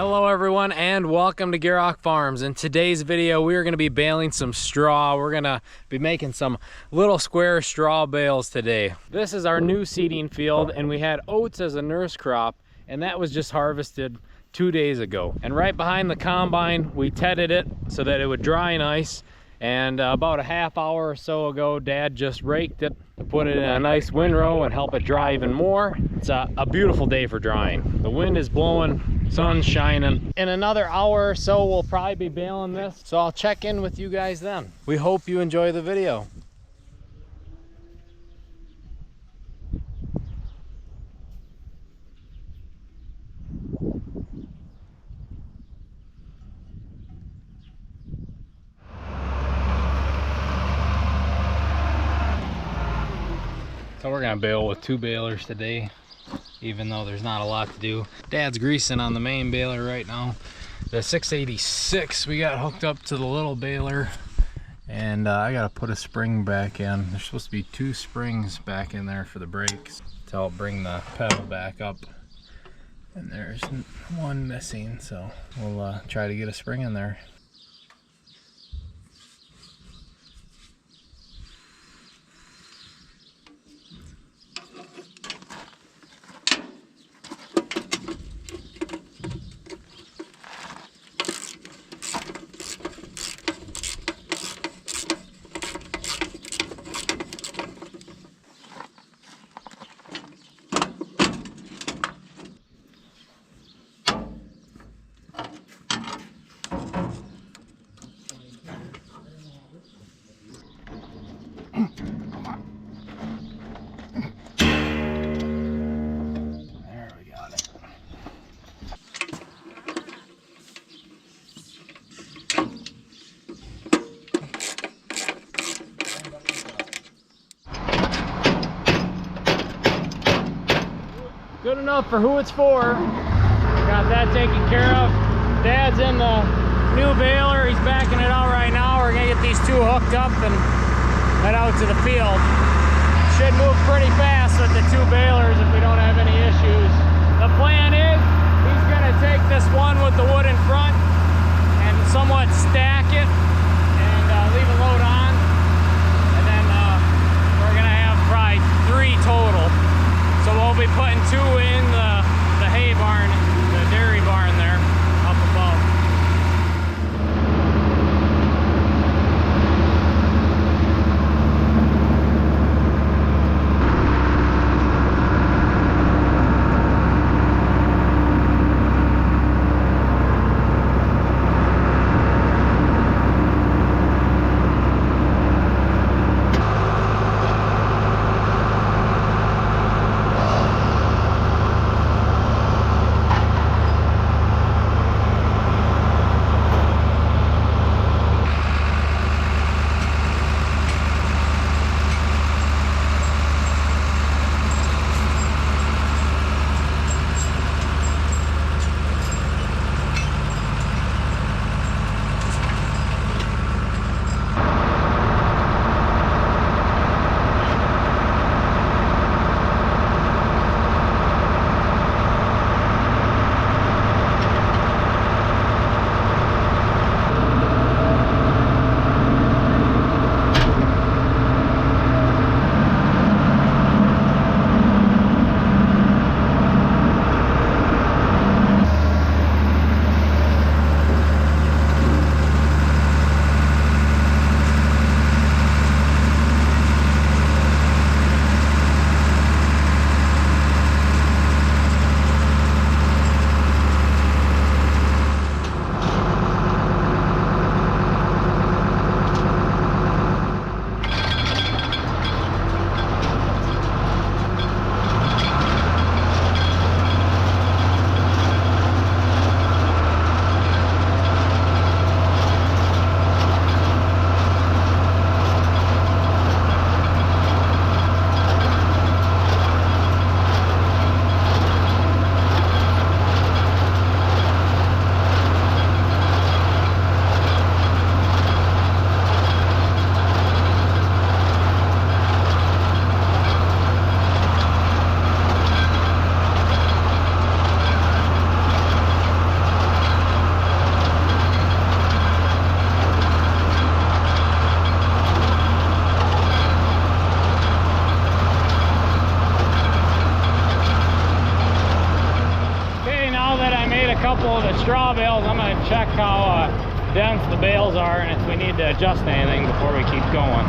Hello everyone and welcome to Gierok Farms. In today's video we are going to be baling some straw. We're going to be making some little square straw bales today. This is our new seeding field and we had oats as a nurse crop and that was just harvested 2 days ago. And right behind the combine we tedded it so that it would dry nice, and about a half hour or so ago Dad just raked it to put it in a nice windrow and help it dry even more. It's a beautiful day for drying. The wind is blowing, sun's shining. In another hour or so we'll probably be baling this, so I'll check in with you guys then. We hope you enjoy the video. So we're gonna bale with 2 balers today, even though there's not a lot to do. Dad's greasing on the main baler right now. The 686 we got hooked up to the little baler, and I gotta put a spring back in. There's supposed to be 2 springs back in there for the brakes to help bring the pedal back up, and there's one missing, so we'll try to get a spring in there. Good enough for who it's for. Got that taken care of. Dad's in the new baler. He's backing it out right now. We're gonna get these 2 hooked up and head out to the field. Should move pretty fast with the 2 balers if we don't have any issues. The plan is he's gonna take this one with the wood in front and somewhat stack it and leave a load on. And then we're gonna have probably 3 total. So we'll be putting 2 in the hay barn, the dairy barn there, up above. couple of the straw bales. I'm going to check how dense the bales are and if we need to adjust anything before we keep going.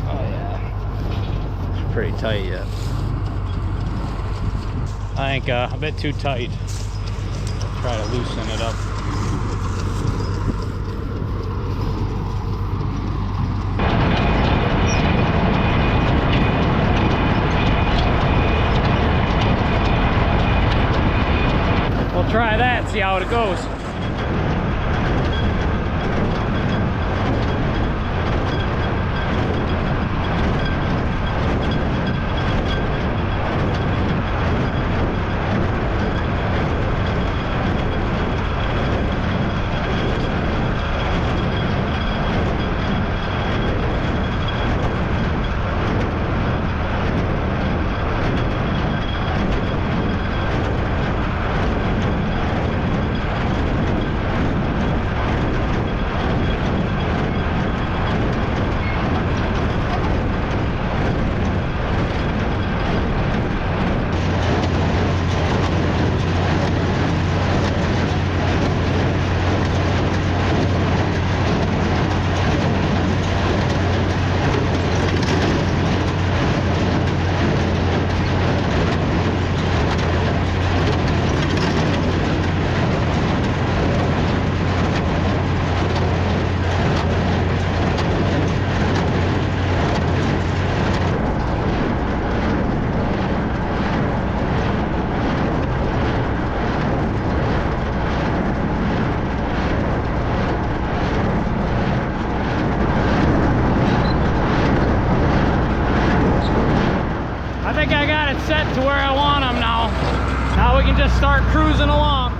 Oh yeah, it's pretty tight yet. I think a bit too tight. I'll try to loosen it up. We'll try that, see how it goes. Set to where I want them now. Now we can just start cruising along.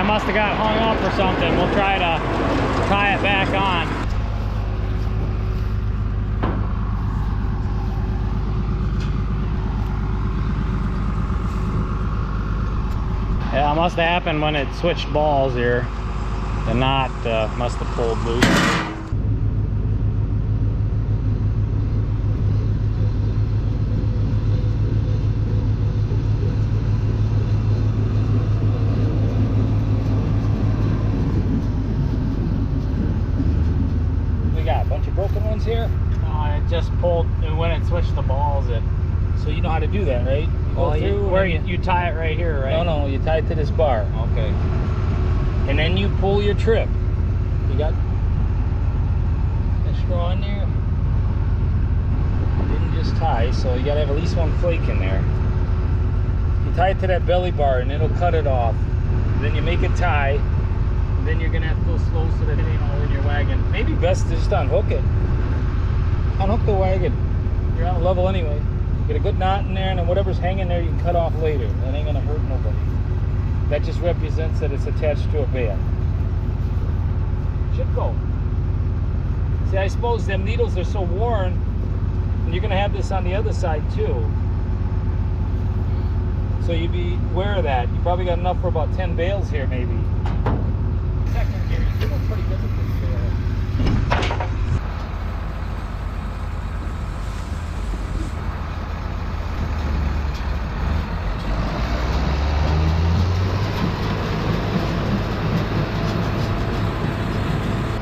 Must have got hung up or something. We'll try to tie it back on. Yeah, it must have happened when it switched balls here. The knot must have pulled loose. Broken ones here? It just pulled when it switched the balls. So you know how to do that, right? You tie it right here, right? No, you tie it to this bar. Okay. And then you pull your trip. You got that straw in there? Didn't just tie, so you gotta have at least one flake in there. You tie it to that belly bar and it'll cut it off. Then you make a tie. Then you're gonna have to go slow so that it ain't all in your wagon. Maybe best to just unhook it. Unhook the wagon. You're on level anyway. Get a good knot in there, and then whatever's hanging there you can cut off later. That ain't gonna hurt nobody. That just represents that it's attached to a bale. Should go. See, I suppose them needles are so worn, and you're gonna have this on the other side too. So you be aware of that. You probably got enough for about 10 bales here, maybe. You're doing pretty good with this bale.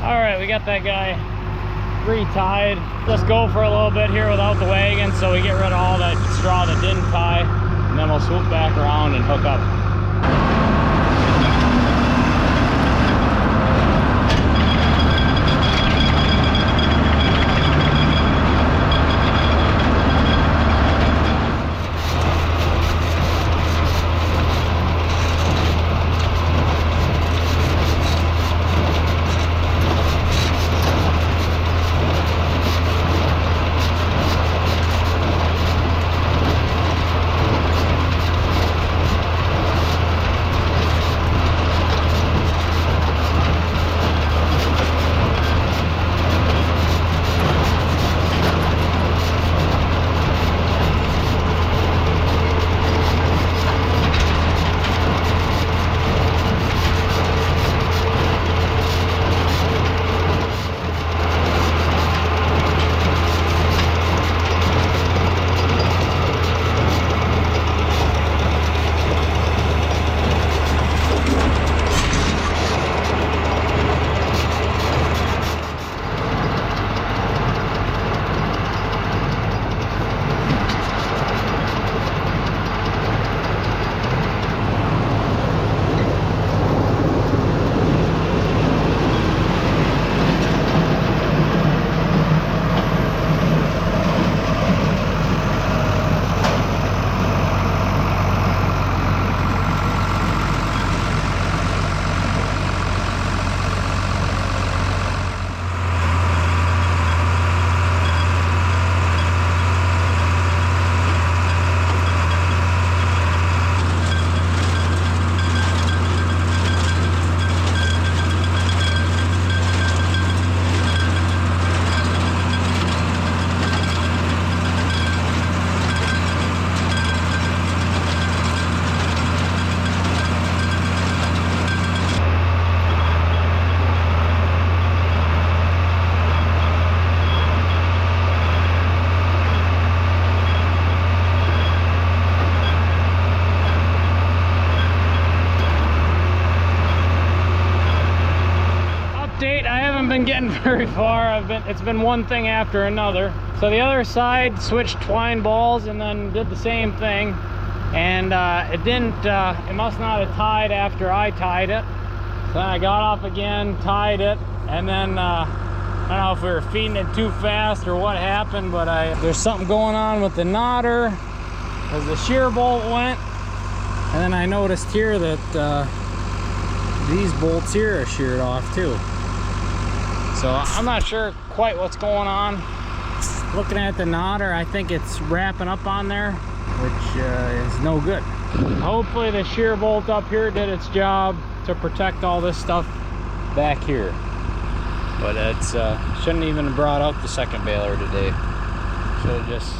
All right, we got that guy tied. Let's go for a little bit here without the wagon so we get rid of all that straw that didn't tie, and then we'll swoop back around and hook up. Been getting very far. It's been one thing after another. So the other side switched twine balls and then did the same thing, and it must not have tied after I tied it. So then I got off again, tied it, and then I don't know if we were feeding it too fast or what happened, but there's something going on with the knotter as the shear bolt went. And then I noticed here that these bolts here are sheared off too. So I'm not sure quite what's going on. Looking at the knotter, I think it's wrapping up on there, which is no good. Hopefully the shear bolt up here did its job to protect all this stuff back here. But it's shouldn't even have brought out the second baler today. Should have just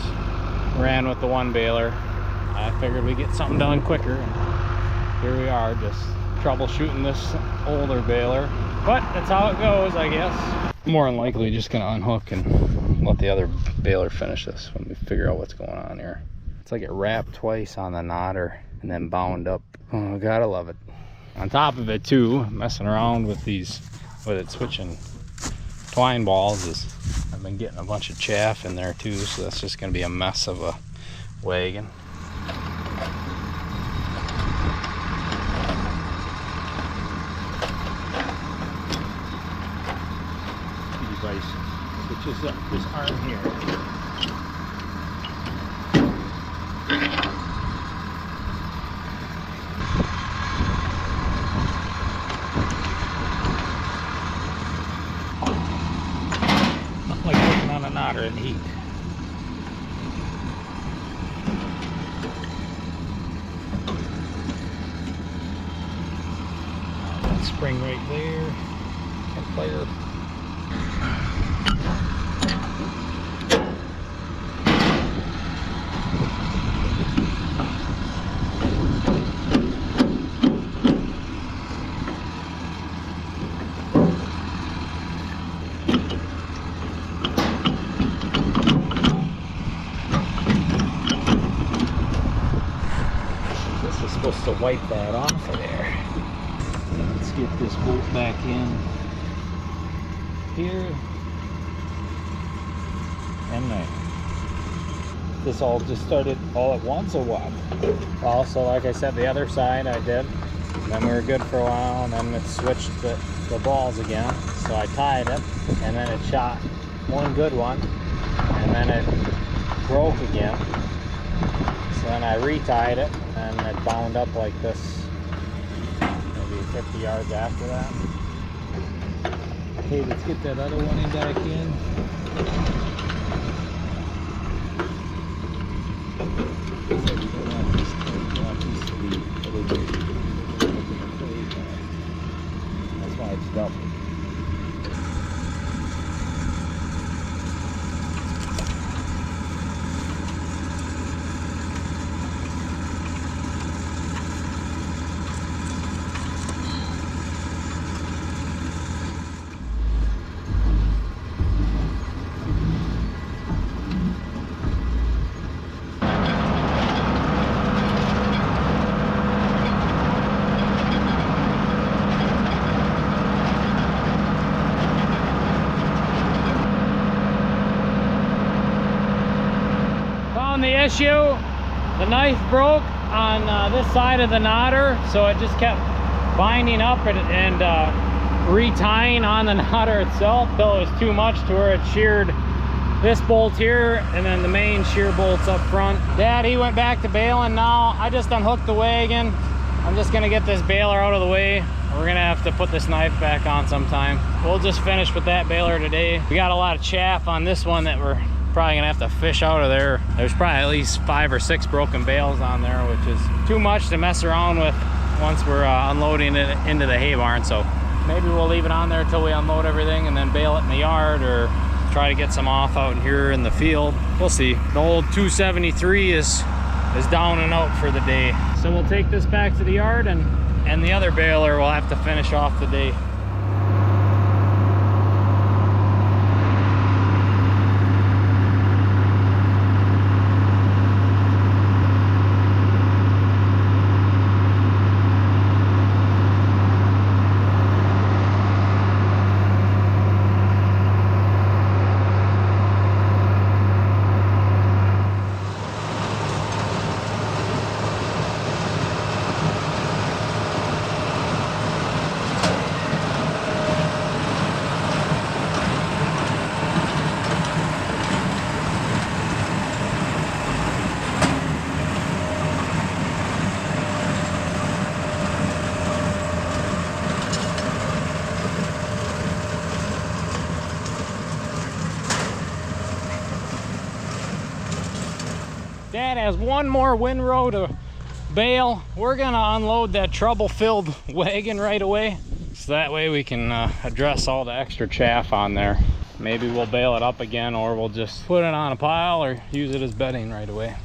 ran with the one baler. I figured we'd get something done quicker. And here we are, just troubleshooting this older baler. But that's how it goes, I guess. More than likely just gonna unhook and let the other baler finish this when we figure out what's going on here. It's like it wrapped twice on the knotter and then bound up. Oh, gotta love it. On top of it too, messing around with it switching twine balls I've been getting a bunch of chaff in there too, so that's just gonna be a mess of a wagon. Which is this arm here. Not like working on a knotter in heat. That spring right there. And player. Supposed to wipe that off of there. Let's get this bolt back in here. tonight? This all just started all at once or what? Well, so like I said, the other side I did, and then we were good for a while, and then it switched the balls again. So I tied it, and then it shot one good one, and then it broke again. So then I retied it, and it bound up like this, maybe 50 yards after that. Okay, let's get that other one in back in. That's why it's double. The issue, the knife broke on this side of the knotter, so it just kept binding up and retying on the knotter itself till it was too much to where it sheared this bolt here, and then the main shear bolts up front. Dad, he went back to baling now. I just unhooked the wagon. I'm just gonna get this baler out of the way. We're gonna have to put this knife back on sometime. We'll just finish with that baler today. We got a lot of chaff on this one that we're probably gonna have to fish out of there. There's probably at least 5 or 6 broken bales on there, which is too much to mess around with once we're unloading it into the hay barn. So maybe we'll leave it on there until we unload everything and then bale it in the yard, or try to get some off out here in the field. We'll see. The old 273 is down and out for the day. So we'll take this back to the yard, and the other baler will have to finish off the day. Dad has one more windrow to bale. We're gonna unload that trouble-filled wagon right away, so that way we can address all the extra chaff on there. Maybe we'll bale it up again, or we'll just put it on a pile or use it as bedding right away.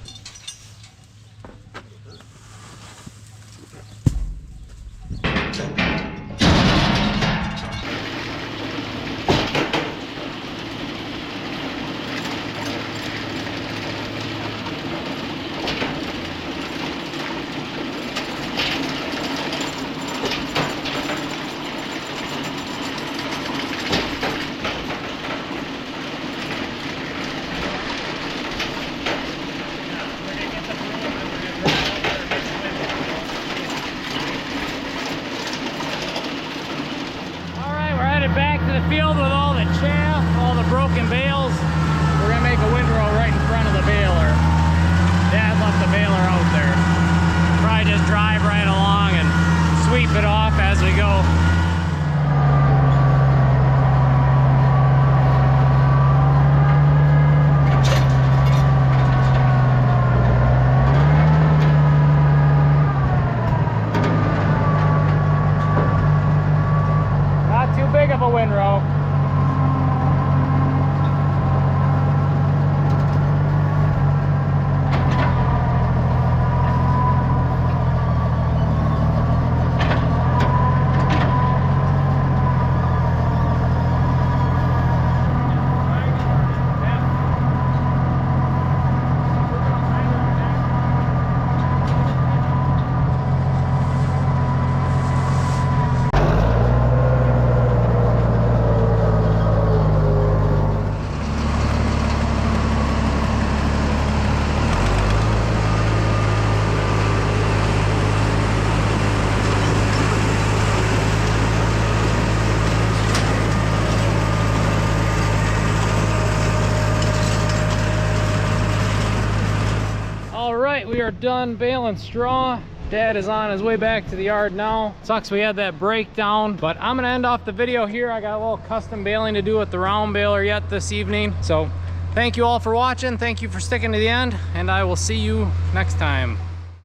right, we are done baling straw. Dad is on his way back to the yard now. Sucks we had that breakdown, but I'm gonna end off the video here. I got a little custom baling to do with the round baler yet this evening. So thank you all for watching. Thank you for sticking to the end, and I will see you next time.